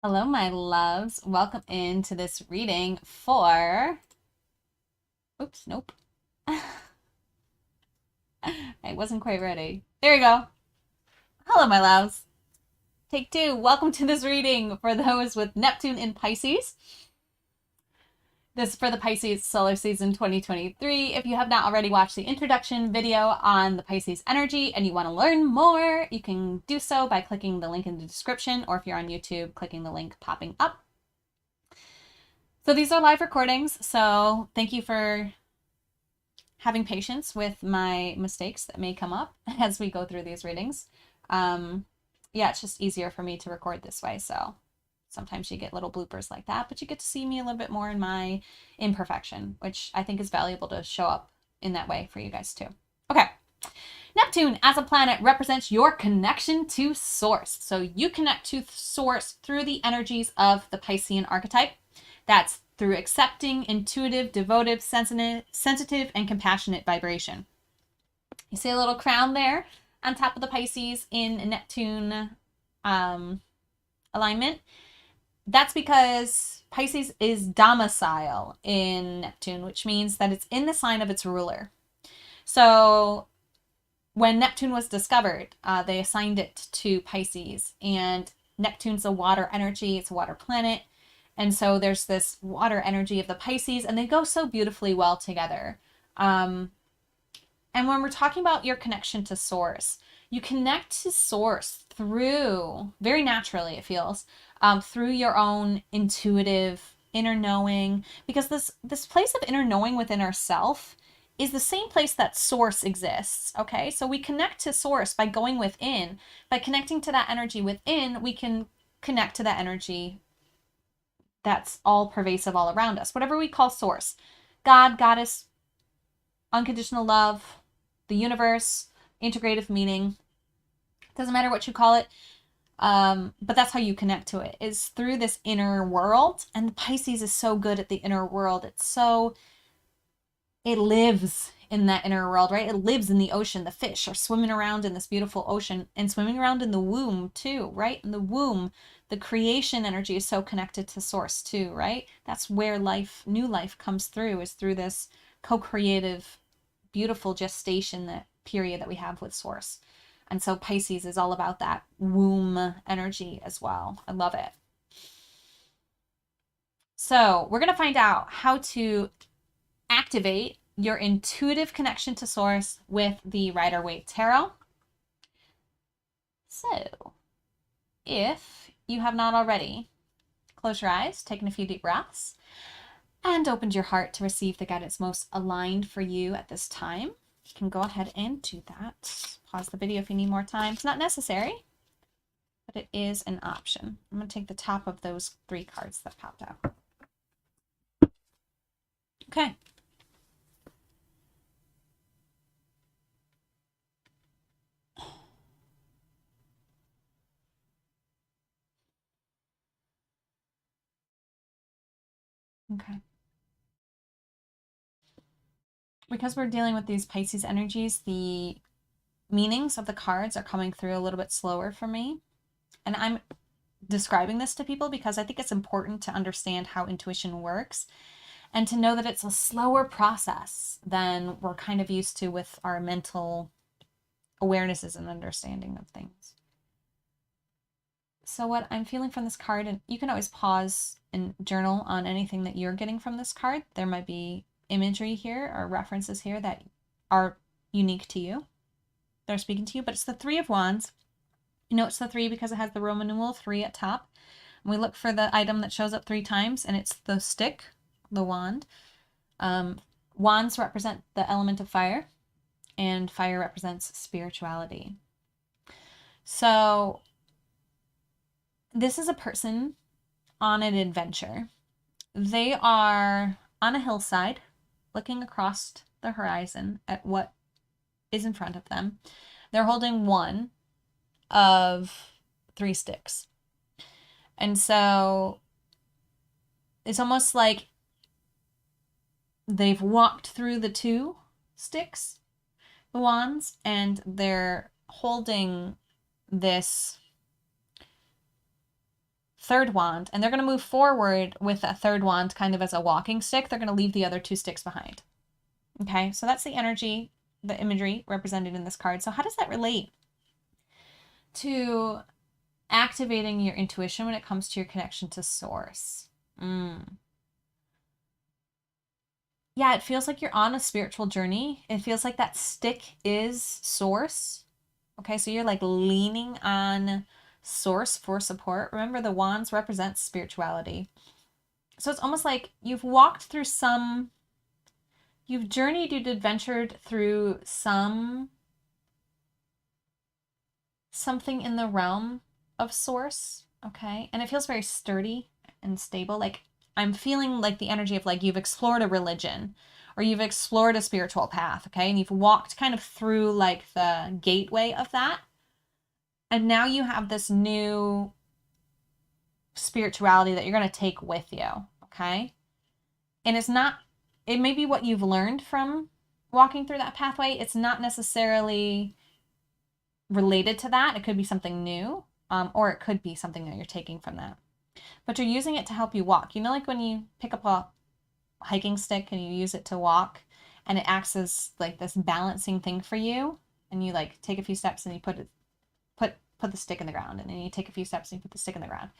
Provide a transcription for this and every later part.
Hello, my loves. Welcome into this reading for... Oops, nope. I wasn't quite ready. There you go. Hello, my loves. Take two. Welcome to this reading for those with Neptune in Pisces. This is for the Pisces Solar Season 2023. If you have not already watched the introduction video on the Pisces energy and you want to learn more, you can do so by clicking the link in the description, or if you're on YouTube, clicking the link popping up. So these are live recordings, so thank you for having patience with my mistakes that may come up as we go through these readings. Yeah, it's just easier for me to record this way, so sometimes you get little bloopers like that, but you get to see me a little bit more in my imperfection, which I think is valuable to show up in that way for you guys too. Okay. Neptune as a planet represents your connection to Source. So you connect to Source through the energies of the Piscean archetype. That's through accepting, intuitive, devotive, sensitive, and compassionate vibration. You see a little crown there on top of the Pisces in Neptune alignment. That's because Pisces is domicile in Neptune, which means that it's in the sign of its ruler. So when Neptune was discovered, they assigned it to Pisces, and Neptune's a water energy. It's a water planet. And so there's this water energy of the Pisces, and they go so beautifully well together. And when we're talking about your connection to Source, you connect to Source through, very naturally it feels, through your own intuitive inner knowing, because this place of inner knowing within ourself is the same place that Source exists, okay? So we connect to Source by going within. By connecting to that energy within, we can connect to that energy that's all pervasive all around us. Whatever we call Source, God, Goddess, unconditional love, the universe, integrative meaning, doesn't matter what you call it, but that's how you connect to it, is through this inner world. And the Pisces is so good at the inner world. It lives in that inner world, right? It lives in the ocean. The fish are swimming around in this beautiful ocean and swimming around in the womb too, right? In the womb, the creation energy is so connected to Source too, right? That's where new life comes through, is through this co-creative, beautiful gestation, that period that we have with Source. And so Pisces is all about that womb energy as well. I love it. So we're going to find out how to activate your intuitive connection to Source with the Rider-Waite Tarot. So if you have not already, close your eyes, taking a few deep breaths, and opened your heart to receive the guidance most aligned for you at this time. You can go ahead and do that. Pause the video if you need more time. It's not necessary, but it is an option. I'm going to take the top of those 3 cards that popped out. Okay. Okay. Because we're dealing with these Pisces energies, the meanings of the cards are coming through a little bit slower for me. And I'm describing this to people because I think it's important to understand how intuition works and to know that it's a slower process than we're kind of used to with our mental awarenesses and understanding of things. So what I'm feeling from this card, and you can always pause and journal on anything that you're getting from this card. There might be imagery here or references here that are unique to you. They're speaking to you, but it's the 3 of Wands. You know it's the 3 because it has the Roman numeral 3 at top. And we look for the item that shows up 3 times, and it's the stick, the wand. Wands represent the element of fire, and fire represents spirituality. So this is a person on an adventure. They are on a hillside looking across the horizon at what is in front of them. They're holding one of 3 sticks. And so it's almost like they've walked through the 2 sticks, the wands, and they're holding this third wand, and they're going to move forward with that third wand kind of as a walking stick. They're going to leave the other 2 sticks behind. Okay, so that's the energy, the imagery represented in this card. So how does that relate to activating your intuition when it comes to your connection to source? Yeah, it feels like you're on a spiritual journey. It feels like that stick is source. Okay, so you're like leaning on source for support. Remember, the wands represent spirituality. So it's almost like you've walked through you've journeyed, you've adventured through something in the realm of source. Okay, and it feels very sturdy and stable. Like, I'm feeling like the energy of like you've explored a religion or you've explored a spiritual path, okay? And you've walked kind of through like the gateway of that. And now you have this new spirituality that you're going to take with you, okay? And it may be what you've learned from walking through that pathway. It's not necessarily related to that. It could be something new, or it could be something that you're taking from that. But you're using it to help you walk. You know, like when you pick up a hiking stick and you use it to walk, and it acts as like this balancing thing for you, and you like take a few steps and you put the stick in the ground, and then you take a few steps and you put the stick in the ground.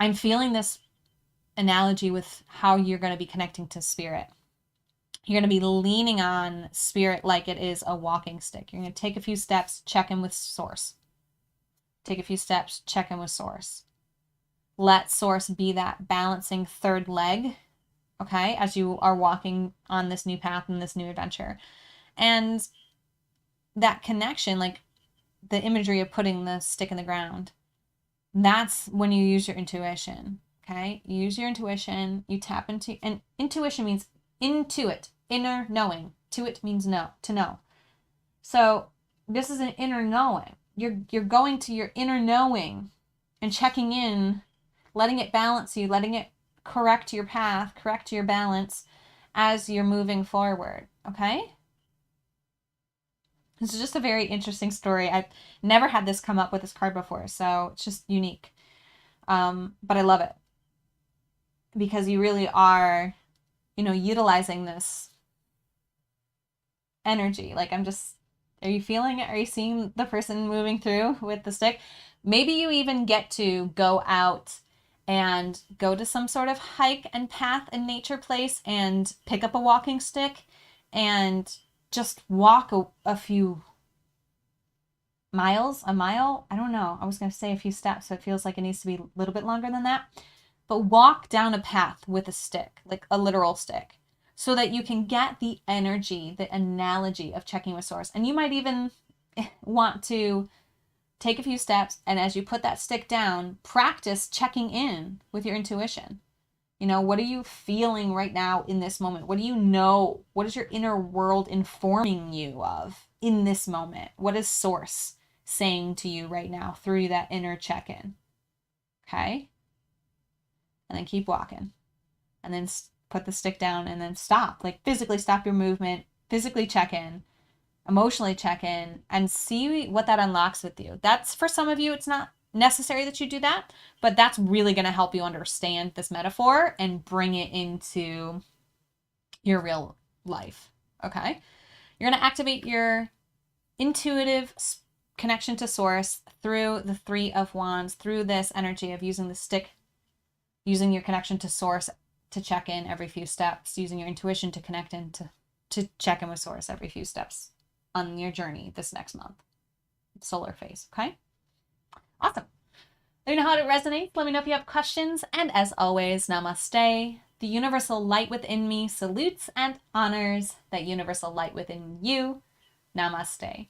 I'm feeling this analogy with how you're going to be connecting to spirit. You're going to be leaning on spirit like it is a walking stick. You're going to take a few steps, check in with source. Take a few steps, check in with source. Let source be that balancing third leg, okay, as you are walking on this new path and this new adventure. And that connection, like the imagery of putting the stick in the ground, that's when you use your intuition, okay? You use your intuition, you tap into, and intuition means intuit, inner knowing. To it means know, to know. So this is an inner knowing. You're going to your inner knowing and checking in, letting it balance you, letting it correct your path, correct your balance as you're moving forward, okay? This is just a very interesting story. I've never had this come up with this card before, so it's just unique. But I love it because you really are, utilizing this energy. Like, are you feeling it? Are you seeing the person moving through with the stick? Maybe you even get to go out and go to some sort of hike and path and nature place and pick up a walking stick and just walk a few miles, a mile. I don't know. I was going to say a few steps, so it feels like it needs to be a little bit longer than that. But walk down a path with a stick, like a literal stick, so that you can get the energy, the analogy of checking with source. And you might even want to take a few steps, and as you put that stick down, practice checking in with your intuition. What are you feeling right now in this moment? What do you know? What is your inner world informing you of in this moment? What is source saying to you right now through that inner check-in? Okay? And then keep walking. And then put the stick down and then stop. Like, physically stop your movement, physically check in, emotionally check in, and see what that unlocks with you. That's, for some of you, it's not necessary that you do that, but that's really going to help you understand this metaphor and bring it into your real life. Okay? You're going to activate your intuitive connection to source through the 3 of Wands, through this energy of using the stick, using your connection to source to check in every few steps, using your intuition to connect in to check in with source every few steps on your journey this next month. Solar phase, okay? Awesome. Let me know how it resonates. Let me know if you have questions. And as always, namaste. The universal light within me salutes and honors that universal light within you. Namaste.